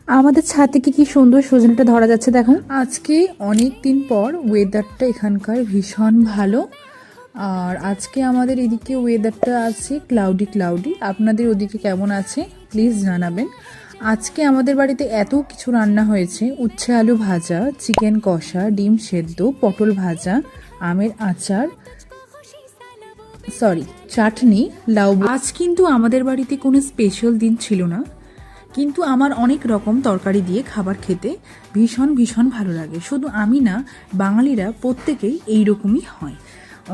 আমাদের ছাদ থেকে কি সুন্দর সজনেটা ধরা যাচ্ছে দেখো। আজকে অনেক দিন পর ওয়েদারটা এখানকার ভীষণ ভালো। আর আজকে আমাদের এদিকে ওয়েদারটা আছে ক্লাউডি ক্লাউডি। আপনাদের ওদিকে কেমন আছে প্লিজ জানাবেন। আজকে আমাদের বাড়িতে এত কিছু রান্না হয়েছে, উচ্ছে আলু ভাজা, চিকেন কষা, ডিম সেদ্ধ, পটল ভাজা, আমের আচার, চাটনি, লাউ। আজ কিন্তু আমাদের বাড়িতে কোনো স্পেশাল দিন ছিল না, কিন্তু আমার অনেক রকম তরকারি দিয়ে খাবার খেতে ভীষণ ভীষণ ভালো লাগে। শুধু আমি না, বাঙালিরা প্রত্যেকেই এইরকমই হয়।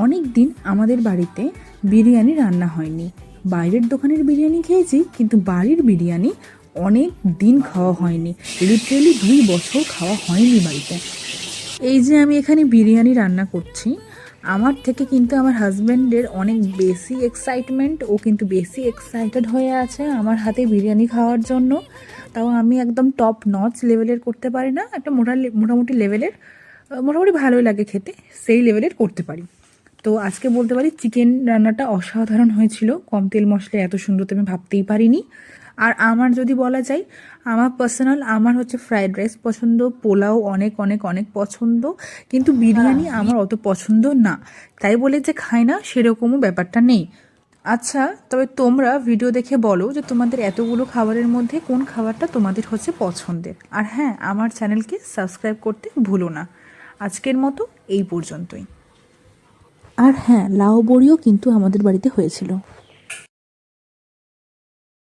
অনেক দিন আমাদের বাড়িতে বিরিয়ানি রান্না হয়নি। বাইরের দোকানের বিরিয়ানি খেয়েছি, কিন্তু বাড়ির বিরিয়ানি অনেক দিন খাওয়া হয়নি। লিটারেলি 2 বছর খাওয়া হয়নি বাড়িতে। এই যে আমি এখানে বিরিয়ানি রান্না করছি, আমার থেকে কিন্তু আমার হাজব্যান্ডের অনেক বেশি এক্সাইটমেন্ট। ও কিন্তু বেশি এক্সাইটেড হয়ে আছে আমার হাতে বিরিয়ানি খাওয়ার জন্য। তাও আমি একদম টপ নচ লেভেলের করতে পারি না, একটা মোটামুটি লেভেলের, মোটামুটি ভালোই লাগে খেতে, সেই লেভেলের করতে পারি। তো আজকে বলতে পারি চিকেন রান্নাটা অসাধারণ হয়েছিল। কম তেল মশলায় এত সুন্দর তো আমি ভাবতেই পারিনি। আর আমার যদি বলা যায়, আমার পার্সোনাল, আমার হচ্ছে ফ্রায়েড রাইস পছন্দ, পোলাও অনেক অনেক অনেক পছন্দ, কিন্তু বিরিয়ানি আমার অত পছন্দ না। তাই বলে যে খাই না সেরকমও ব্যাপারটা নেই। আচ্ছা, তবে তোমরা ভিডিও দেখে বলো যে তোমাদের এতগুলো খাবারের মধ্যে কোন খাবারটা তোমাদের হচ্ছে পছন্দের। আর হ্যাঁ, আমার চ্যানেলকে সাবস্ক্রাইব করতে ভুলো না। আজকের মতো এই পর্যন্তই। আর হ্যাঁ, লাউ বড়িও কিন্তু আমাদের বাড়িতে হয়েছিল।